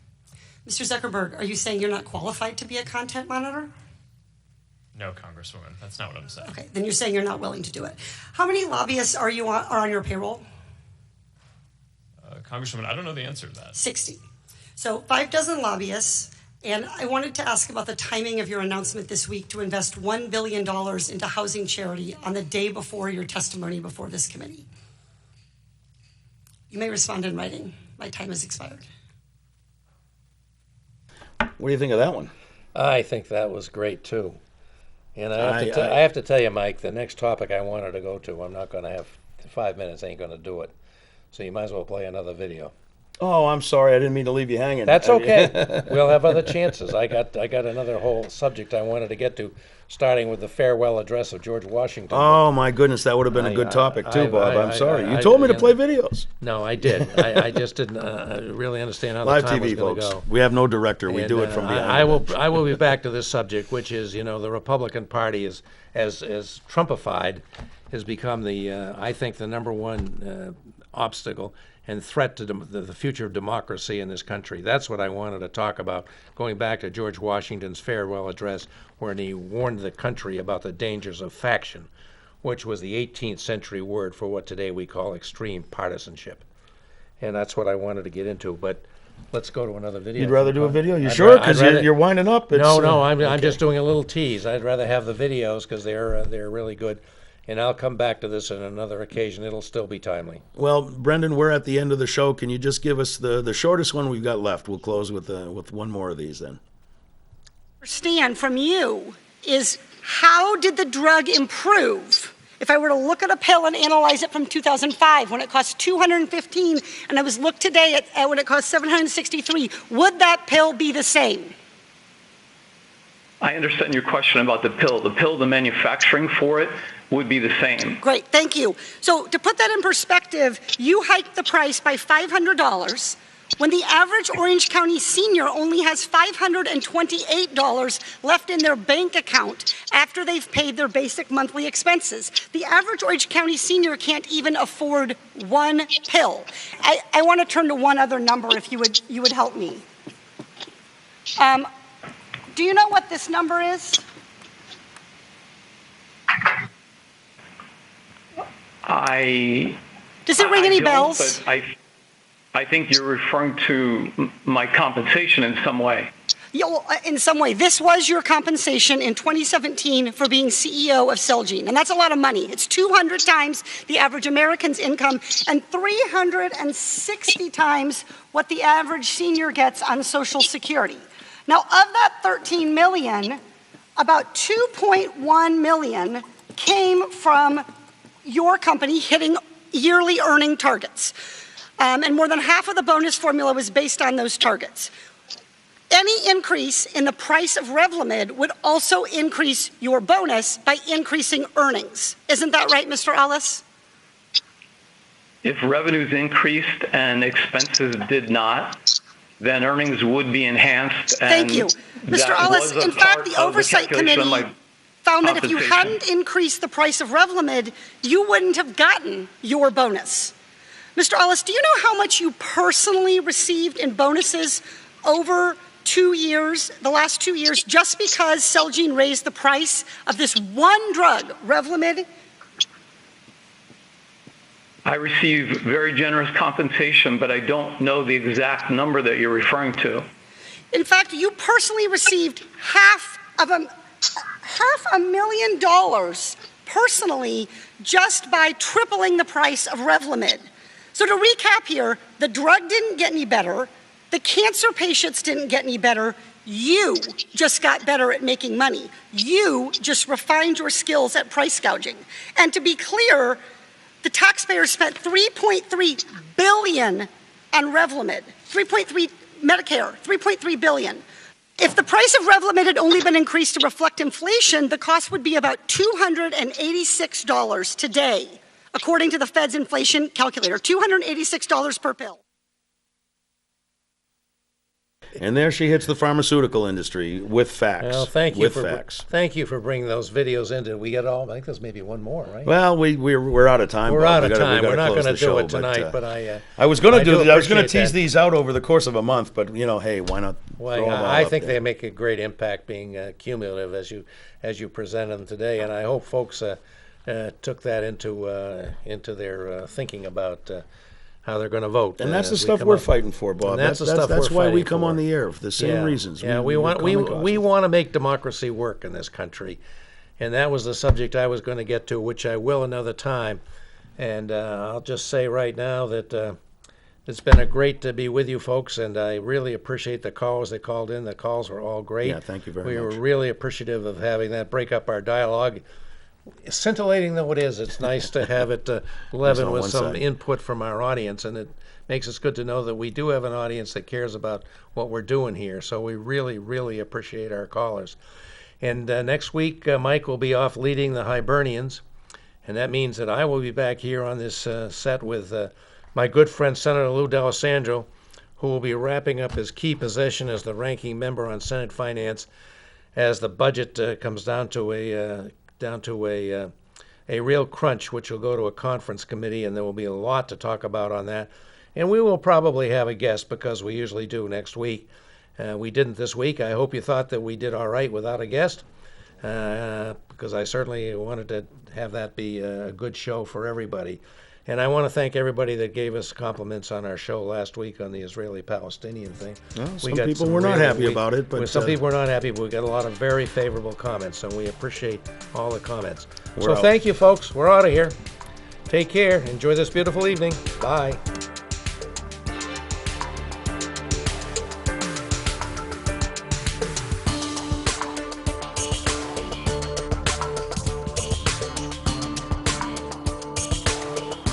Mr. Zuckerberg, are you saying you're not qualified to be a content monitor? No, Congresswoman, that's not what I'm saying. Okay, then you're saying you're not willing to do it. How many lobbyists are on your payroll? Congresswoman, I don't know the answer to that. 60. So 6 lobbyists. And I wanted to ask about the timing of your announcement this week to invest $1 billion into housing charity on the day before your testimony before this committee. You may respond in writing. My time has expired. What do you think of that one? I think that was great, too. And I have to tell you, Mike, the next topic I wanted to go to, I'm not going to have 5 minutes, ain't going to do it. So you might as well play another video. Oh, I'm sorry. I didn't mean to leave you hanging. That's okay. We'll have other chances. I got another whole subject I wanted to get to, starting with the farewell address of George Washington. Oh, my goodness. That would have been a good topic, too, Bob. I'm sorry. You told me to play videos. No, I did. I just didn't really understand how the time was going to go. Folks. We have no director. We do it from behind. I will be back to this subject, which is, the Republican Party is, as Trumpified, has become I think, the number one obstacle and threat to the future of democracy in this country. That's what I wanted to talk about, going back to George Washington's farewell address, where he warned the country about the dangers of faction, which was the 18th century word for what today we call extreme partisanship. And that's what I wanted to get into, but let's go to another video. You'd rather do a video? You sure? Because you're winding up. I'm just doing a little tease. I'd rather have the videos because they're really good. And I'll come back to this on another occasion. It'll still be timely. Well, Brendan, we're at the end of the show. Can you just give us the shortest one we've got left? We'll close with one more of these then. Understand from you is, how did the drug improve? If I were to look at a pill and analyze it from 2005 when it cost $215, and I was looked today at when it cost $763, would that pill be the same? I understand your question about the pill. The manufacturing for it would be the same. Great, thank you. So to put that in perspective, you hiked the price by $500 when the average Orange County senior only has $528 left in their bank account after they've paid their basic monthly expenses. The average Orange County senior can't even afford one pill. I want to turn to one other number if you would help me. Do you know what this number is? Does it ring any bells? But I think you're referring to my compensation in some way. Yeah, well, in some way. This was your compensation in 2017 for being CEO of Celgene, and that's a lot of money. It's 200 times the average American's income and 360 times what the average senior gets on Social Security. Now, of that 13 million, about 2.1 million came from your company hitting yearly earning targets. And more than half of the bonus formula was based on those targets. Any increase in the price of Revlimid would also increase your bonus by increasing earnings. Isn't that right, Mr. Ellis? If revenues increased and expenses did not, then earnings would be enhanced. Thank you. Mr. Ellis, in fact, the Oversight Committee found that if you hadn't increased the price of Revlimid, you wouldn't have gotten your bonus. Mr. Ellis, do you know how much you personally received in bonuses over 2 years, the last 2 years, just because Celgene raised the price of this one drug, Revlimid? I receive very generous compensation, but I don't know the exact number that you're referring to. In fact, you personally received $500,000 personally just by tripling the price of Revlimid. So to recap here, the drug didn't get any better, the cancer patients didn't get any better, you just got better at making money. You just refined your skills at price gouging. And to be clear, the taxpayers spent $3.3 billion on Revlimid, Medicare, $3.3 billion. If the price of Revlimid had only been increased to reflect inflation, the cost would be about $286 today, according to the Fed's inflation calculator, $286 per pill. And there she hits the pharmaceutical industry with facts. Well, thank you for bringing those videos in. Did we get all? I think there's maybe one more, right? Well, we're out of time. We're out of time. We're not going to do it tonight, but I was going to tease these out over the course of a month, but hey, why not? Well, I think they make a great impact, being cumulative as you presented them today, and I hope folks took that into their thinking about how they're going to vote. And that's the stuff we're fighting for, Bob. That's why we come on the air, for the same reasons. Yeah, we want to make democracy work in this country. And that was the subject I was going to get to, which I will another time. And I'll just say right now that it's been great to be with you folks, and I really appreciate the callers that called in. The calls were all great. Yeah, thank you very much. We were really appreciative of having that break up our dialogue. Scintillating though it is, it's nice to have it leavened with some input from our audience, and it makes us good to know that we do have an audience that cares about what we're doing here. So we really, really appreciate our callers. And next week, Mike will be off leading the Hibernians, and that means that I will be back here on this set with my good friend Senator Lou D'Alessandro, who will be wrapping up his key position as the ranking member on Senate Finance as the budget comes down to a real crunch, which will go to a conference committee, and there will be a lot to talk about on that. And we will probably have a guest, because we usually do next week. We didn't this week. I hope you thought that we did all right without a guest, because I certainly wanted to have that be a good show for everybody. And I want to thank everybody that gave us compliments on our show last week on the Israeli-Palestinian thing. Well, some people were not happy about it. But some people were not happy, but we got a lot of very favorable comments, and we appreciate all the comments. So thank you, folks. We're out of here. Take care. Enjoy this beautiful evening. Bye.